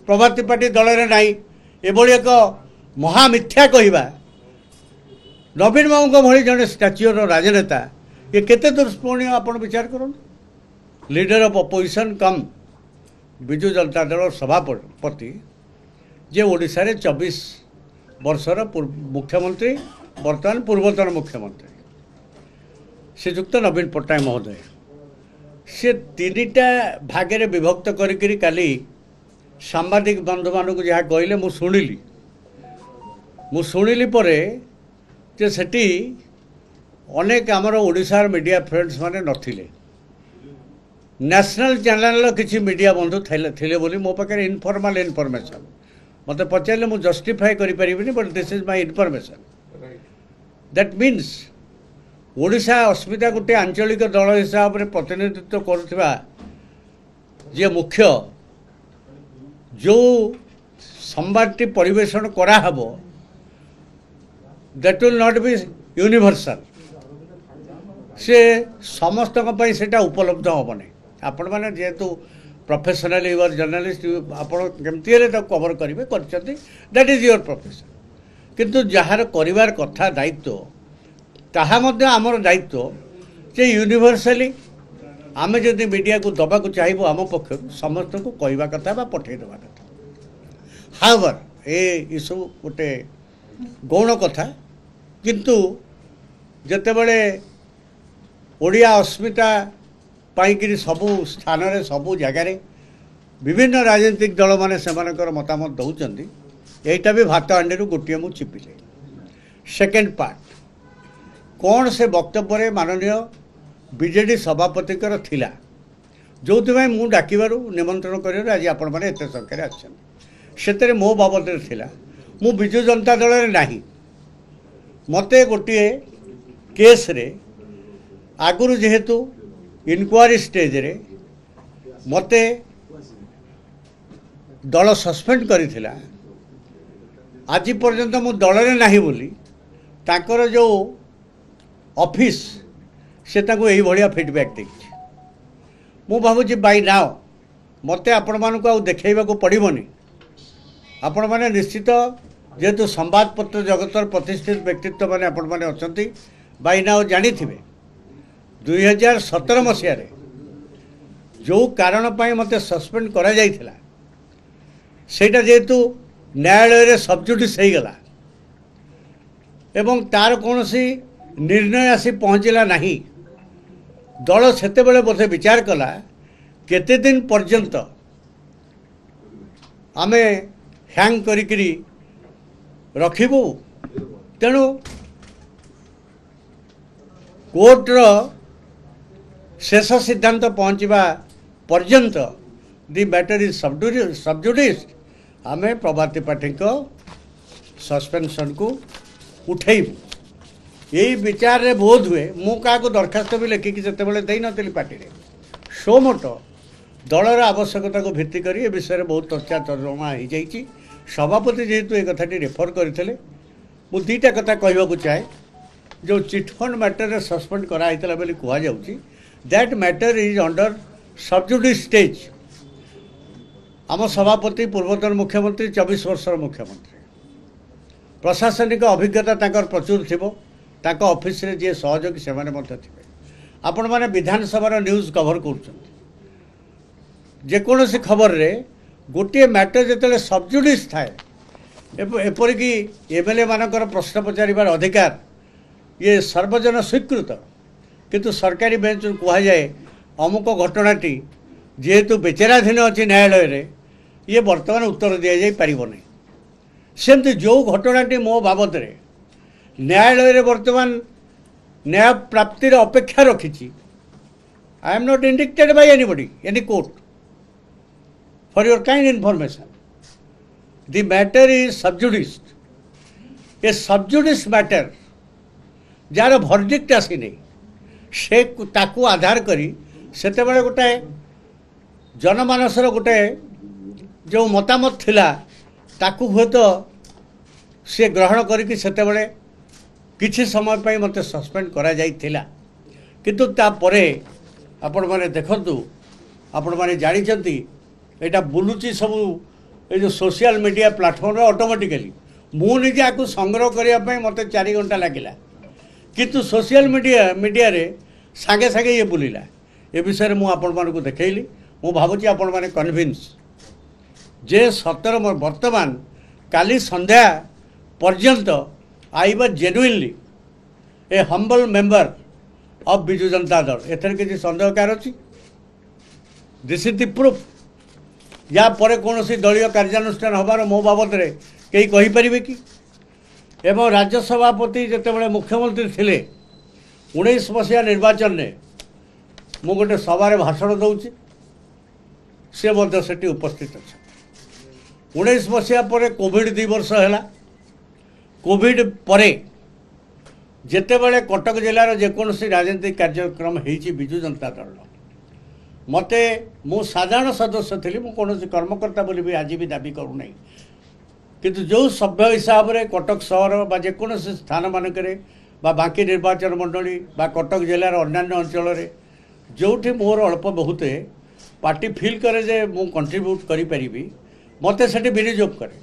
प्रभाती party दल में ना एभली एक महामिथ्या कहवा नवीन बाबू भली जड़े स्टाच्यूर राजनेता ये केते दुष्प्रमणीय आप विचार करूँ लीडर ऑफ अपोजिशन कम विजु जनता दल सभापति जे ओडिशा रे 24 वर्षर मुख्यमंत्री वर्तमान पूर्वतन मुख्यमंत्री श्रीजुक्त नवीन पट्टनायक महोदय से तीनटा भागे विभक्त करी काली सांबादिक बंधु मानक जहाँ कहले मु शुणिली परे जे सेठी अनेक आमर ओडिशार मीडिया फ्रेंड्स माने नथिले नेशनल चैनल किसी मीडिया बंधु थे बोली मो पाखे इनफॉर्मल इनफॉरमेशन मत पचारे मुझे जस्टिफाई करें but this is my information that means Odisha अस्मिता गोटे आंचलिक दल हिसाब से प्रतिनिधित्व करुवा जे मुख्य जो संवादटी परिवेशन कराहब that will not be universal से समस्त सेटा उपलब्ध हेनी आपण मैंने जेहेतु प्रोफेशनल यूर जर्नलिस्ट आपमती कवर करेंगे दैट इज योर प्रोफेशन किंतु जार कर कथा दायित्व ताहा आमर दायित्व जे यूनिवर्सली आम जदि मीडिया को दबा को चाहिए आम पक्ष समस्त को कहवा कथा पठे देवा कथा हाउएवर ये सब गोटे गौण कथा किंतु जेतेबेले ओडिया अस्मिता पाइकिरी सबू स्थान रे सबू जगार विभिन्न राजनीतिक दल माने सेमानकर मतामत दौरान यहीटा भी भात हांडी गोटे मु चिपिले सेकेंड पार्ट कौन से वक्तव्य माननीय बीजेडी सभापति थिला जो मु डाकिबारु निमंत्रण कर आज आपण मैंने एत संख्यार आते मो बाबद थिला मु विजु जनता दल में नहीं मते गोटे केस रे आगुरु जेहेतु इनक्वारी स्टेज रे मते दल सस्पेंड करिथिला आज पर्यंत मु दल में नहीं बोली ताकर जो ऑफिस से ताको यही भलिया फीडबैक देखि मु भाबुची बाय नाउ मते आपण मानकु आ देखैबा को पड़िबोनी आपण माने निश्चित जेहेतु संवादपत्र जगतर प्रतिष्ठित व्यक्तित्व माने आपण माने अछंती बाय नाउ जानी थिबे 2017 मसीह जो कारण पाई मते सस्पेंड करा जाइथिला सेटा जेहेतु न्यायालय रे सबजुडिस हो गला एवं तार कौन सी निर्णय आसी पहुँचला नहीं दल सेतेबेले बोधे विचार कला केते दिन पर्यंत आमे हैंग करिकरी रखिबू तेणु कोर्टर शेष सिद्धांत पहुँचवा पर्यंत दि मैटर इज सबजुडिस आमे प्रभाती पाठी को सस्पेंशन को उठेबू यही विचार रे बोध हुए मु क्या दरखास्त भी लिखिकी जितेबाला दे नी पार्टी रे सो मोट दलर आवश्यकता को भित्ति कर ए विषय में बहुत चर्चा तर्जमा हो जाइए सभापति जेहेतु ये कथाटी रेफर करते मु दुईटा कथा कहवाक चाहे जो चिटफंड मैटर रे सस्पेंड कराइला बोली कहुच्छी that matter is under sub judice stage आम सभापति पूर्वतन मुख्यमंत्री 24 वर्षर मुख्यमंत्री प्रशासनिक अभिज्ञता ताकर प्रचुर थी ताको ऑफिस रे जे सहयोगी से आपण मैंने विधानसभा न्यूज कवर कर जेकोसी खबर रे गोटे मैटर जिते सबजुडिस थाए एपरिक एमएलए मानकर प्रश्न पचार अधिकार ये सर्वजन स्वीकृत किंतु सरकारी बेंच कहुए अमुक घटनाटी जेहेतु विचाराधीन अच्छी न्यायालय रे ये बर्तमान उत्तर दि जाई पारिबनी सेमती जो घटनाटी मो बाबद रे न्यायालय रे वर्तमान न्याय प्राप्तिर अपेक्षा रखी I am not indicted by anybody any court for your kind information the matter is sub judice a sub judice matter जार भर्डिक्ट आसी नहीं से ताकू आधार करी सेते बेले गोटे जनमानसर गोटे जो मतामत थिला ताकू हुए तो सी ग्रहण करके सेते बेले किछि समय पाई मते सस्पेंड करा जाइथिला किंतु ता परे आपण माने देखंतु आपण माने जानिचंती एटा बुलुची सब ये जो सोशल मीडिया प्लेटफॉर्म ऑटोमेटिकली मुझे आपको संग्रह करने मत 4 घंटा लगिला किंतु सोशल मीडिया रे सागे सागे ये बुलिला ए विषय में मुझे देखली मु भावुची आपण माने कन्विन्स जे 17 वर्तमान काली संध्या पर्यंत I was genuinely A humble member of Biju Janata Dal एथर किसी संदेह कार अच्छी दिस इज द प्रूफ या परे कौन सी दलीय कार्यानुष्ठान हबार मो बाबद रे कई कहि परिबे कि एवं राज्य सभापति जितेबाला मुख्यमंत्री थिले 19 मसीहा निर्वाचन में मु गोटे सभारे भाषण दौची से मध्य सेठी उपस्थित अच्छा 19 मसीहा पर कोविड 2 वर्ष है कोविड परे जितेबाला कटक जिलार जेकोसी राजनीतिक कार्यक्रम होती बिजू जनता दल मते मु साधारण सदस्य थी मुझे कर्मकर्ता बोली भी आज भी दाबी करूना किंतु जो सभ्य हिसाब से कटक सहर बा जेकोसी स्थान मानक बाकी निर्वाचन मंडली बा कटक जिलार अन्यान्य अंचल जोठी मोर अल्प बहुत पार्टी फिल करे जे मु कंट्रीब्यूट करि परिबी मते सेठी विनियोग करे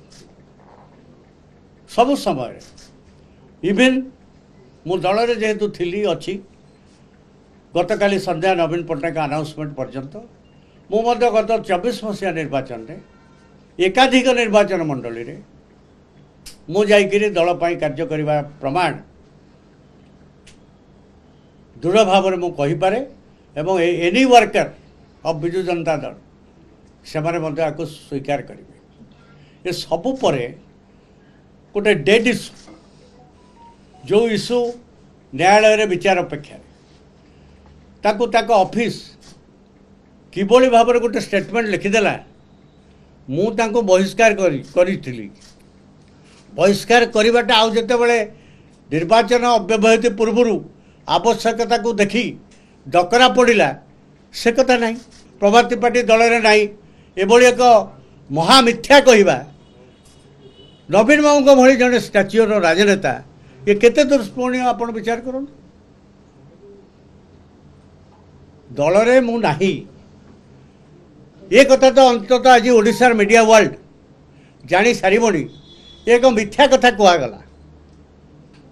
सब समय इवेन मु दल रे जेहेतु थिली अच्छी गतकाली संध्या नवीन पट्टनायक अनाउंसमेंट पर्यंत मु गत 24 मसीहा निर्वाचन में एकाधिक निर्वाचन मंडली रे मु जाइकिरी दल पाई कार्य करिबा प्रमाण दृढ़ भाव में मुझे पारे एवं any worker of Biju Janata Dal से आपको स्वीकार करेंगे ये सबु परे गोटे डेड इश्यू जो इश्यू न्यायालय विचार अपेक्षा ताको ऑफिस किभली भाव में गोटे स्टेटमेंट लिखिदेला मुझे बहिष्कार करी बहिष्कार करवाटा आउ जितेबाला निर्वाचन अव्यवहित पूर्व आवश्यकता को देखी डकरा पड़ा से कथा नहीं प्रभाती पार्टी दल में नहीं एभली एक महामिथ्या कहवा नवीन बाबू भली जड़े स्टाच्यूर राजनेता ये केते दुष्पूर्णीय आप विचार करूँ दल में मु नाही ये कथा तो अंततः आज ओडिशार मीडिया वर्ल्ड जानी सारिबणी एक मिथ्या कथा कहगला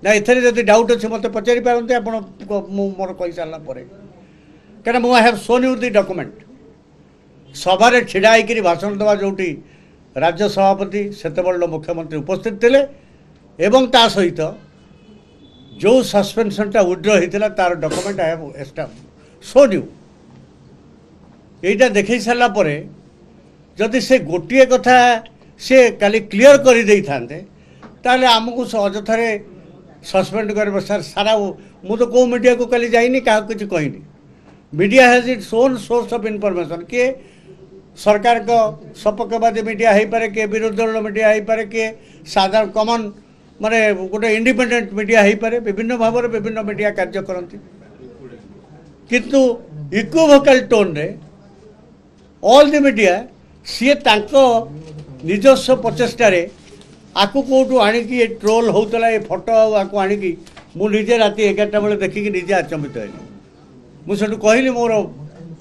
ना एथरे जदि डाउट अच्छे मत पचारि पारते आप मोर कही सारा क्या मु I have shown you the document सभारे छिड़ा होकर भाषण देवा जोटी राज्य सभापति सेतेबेल मुख्यमंत्री उपस्थित थे एवं ता सहित जो सस्पेंशनटा विड्र होता तार document I have shown you यहीटा देख सारापर जदि से गोटे कथा से काली क्लियर कर दे था आमको अजथारे सस्पेंड कर सर सारा मु तो कौ मीडिया को कल जाइनी क्या कुछ कहनी media has its own source of information किए सरकार को सपक्षवादी मीडिया हो पारे किए विरोधी दल मीडिया हो पारे किए साधारण कमन माने गोटे इंडिपेंडेंट मीडिया हो पारे विभिन्न भाव में विभिन्न मीडिया कार्य करती किंतु इक्विवोकल टोन रे ऑल द मीडिया सी तांको निजस्व प्रचेष्टार आकु कौटू आणिकी ट्रोल होता ये फोटो आपको आणिकी मुझे राति 11टा बेले देखिकी निजे आचंबित है मुझे कहली मोर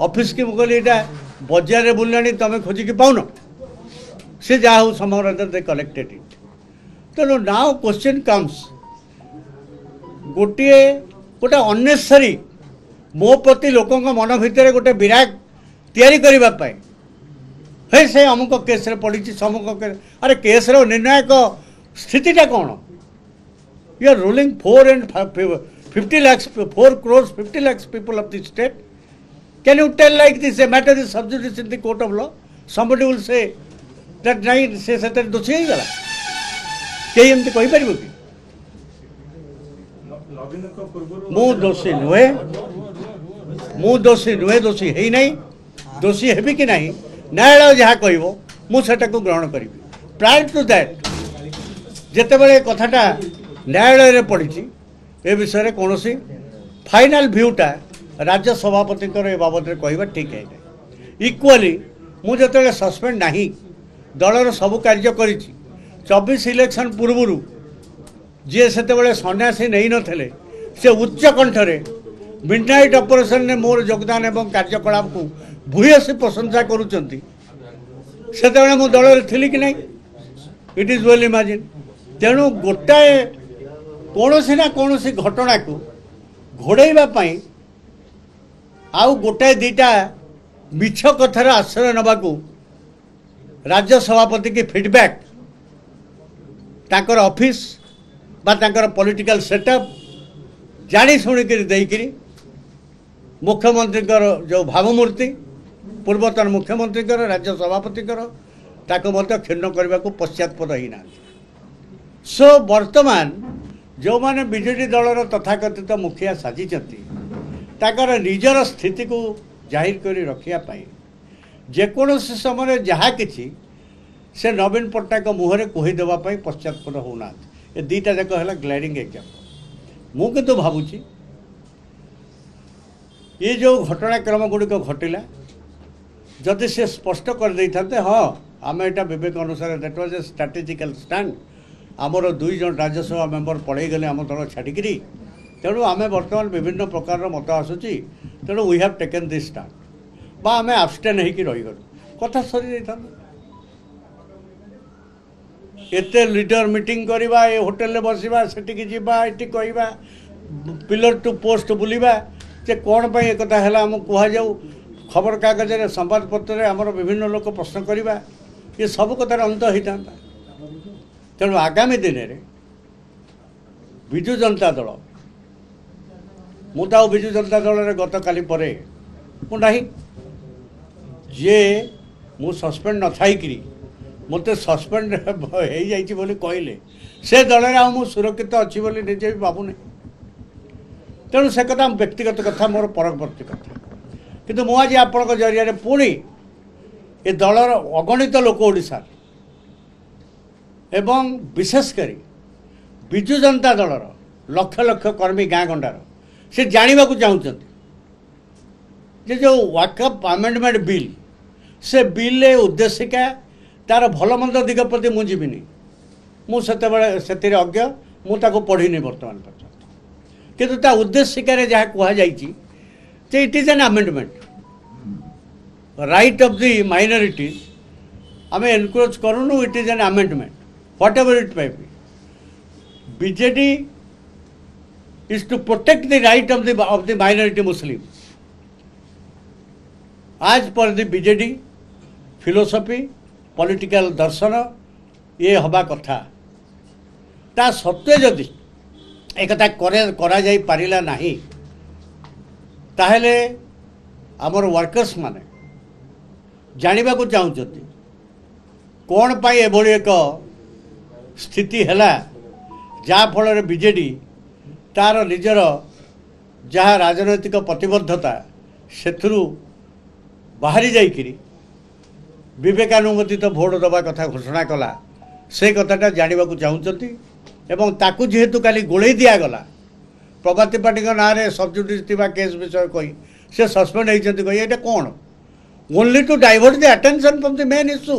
ऑफिस की मुझे यहाँ बजार में बुलानी तुम खोजिकी पाउन से जहाँ समय दे कलेक्टेड इट तेणु नाउ क्वेश्चन कम्स गोटे गोटे अननेसेसरी मो प्रति लोकों मन भितर गोटे विराग तैयारी करने हे से अमुक केस पड़ी समुक केस अरे केस निर्णायक स्थितिटा कौन you are ruling 4 crores 50 lakhs people of the state can you tell like this a matter is sub judice in the court of law somebody will say that नहीं से सतर दोषी ही गला कहीं हम तो कोई परिवर्तन की मु दोषी नुहे दोषी है ही नहीं दोषी है भी कि नहीं न्यायालय जहाँ कह मुझे ग्रहण करी प्रायर टू दैट जितेबाला कथाटा न्यायालय पड़ी ए विषय कौन फाइनाल भ्यूटा राज्य सभापति ए बाबद कहवा ठीक है इक्वाली मुझे सस्पेंड नहीं दलर सबू कार्य कर 24 इलेक्शन पूर्व जी से सन्यासी नहीं नथिले से उच्च कंठरे मिडनाइट ऑपरेशन ने मोर योगदान एवं कार्यकलाप को भूयसी प्रशंसा करुचंती सेतेबेले मु दल थी कि नहीं इट इज वेल इमेजिन तेणु गोटाए कौन ना कौन घटना को घोड़ाई आउ गोटाए दीटा मिछ कथार आश्रय नबाकू राज्य सभापति की फीडबैक ताकर ऑफिस बा ताकर पॉलिटिकल सेटअप जानी शुणिक देकरी मुख्यमंत्री जो भावमूर्ति पूर्वतन मुख्यमंत्री राज्य सभापति ताको क्षीण करने को पश्चातपद ही ना सो वर्तमान जो माने बीजेडी दलर तथाकथित मुखिया साजिचंती ताकर निजर स्थिति को जाहिर कर रखापी जेकोसी समय जहाँ कि से नवीन पट्टनायक मुहर कहीदेवाई पश्चातपद होना ये दीटा जाक है ग्लैडिंग एग्जाम्पल मु किंतु भावुची ये जो घटनाक्रम गुड़िक घटला जदि से स्पष्ट कर दे था हाँ आम यहाँ विवेक अनुसार that was a strategical stand आमर 2 जन राज्यसभा मेंबर पड़े गले आम दल छाड़िकी तेणु आम बर्तमान विभिन्न प्रकार मत आसूची तेणु we have taken this stand बा आम आबस्टेन होकर रहीगलु कथा सरी जाता एते लीडर मीटिंग करवा ए होटेल रे बसवा सेटिकी जीवा एटी कहवा पिलर टू पोस्ट बुलिबा जे कौन पाई एक कथा है आम कह जाऊ खबर कागज संवादपत्र आमर विभिन्न लोक प्रश्न करवा ये सब कथार अंत होता तेणु आगामी दिन में विजु जनता दल मुझे विजु जनता दल रे गत काली परे मुझे जे मु सस्पेंड न थाइकरी मत सस्पेंड हो जाइए कहले से दल में सुरक्षित अच्छी निजे भी भावुना तेणु से कथा व्यक्तिगत कथा मोर परवर्ती कथा किंतु मु आज आपण जरिया पुणी ए दलर अगणित लोक ओडिशा एवं विशेषकर विजु जनता दलर लक्ष लक्ष कर्मी गाँ गंडार से जानवा चाहते जे जो वाकअप अमेंडमेंट बिल से बिल उद्देशिका तार भल मंद दिग प्रति मुझे मुझे अज्ञ मुझे पढ़ी बर्तमान पर्यंत किंतु ता उद्देशिकार जहाँ कहुई it is an amendment right of the minorities आम एनकरेज करूँ it is an amendment whatever it may be BJD is to protect the right of the minority Muslim आज पर द बीजेडी फिलोसफी पॉलिटिकल दर्शन ये हवा कथा ता सत्वे जदि एक करा जाई पारिला नहीं ताहले आमर वर्कर्स माने जानिबा को चाहते कौन पाई एभली एक स्थिति हैला जा फल बीजेडी तार निजर जहाँ राजनैतिक प्रतिबद्धता सेथुरु बाहरी जाइकिरी विवेकानुमोदित भोट दबा कथा घोषणा कला से कथाटा जानवा चाहते एवं ताकू जेहेतु काली गोले दिगला प्रभाती पार्टी ना सबजुडिस केस विषय कही से सस्पेंड होती कही ये कौन only to divert the attention from the main issue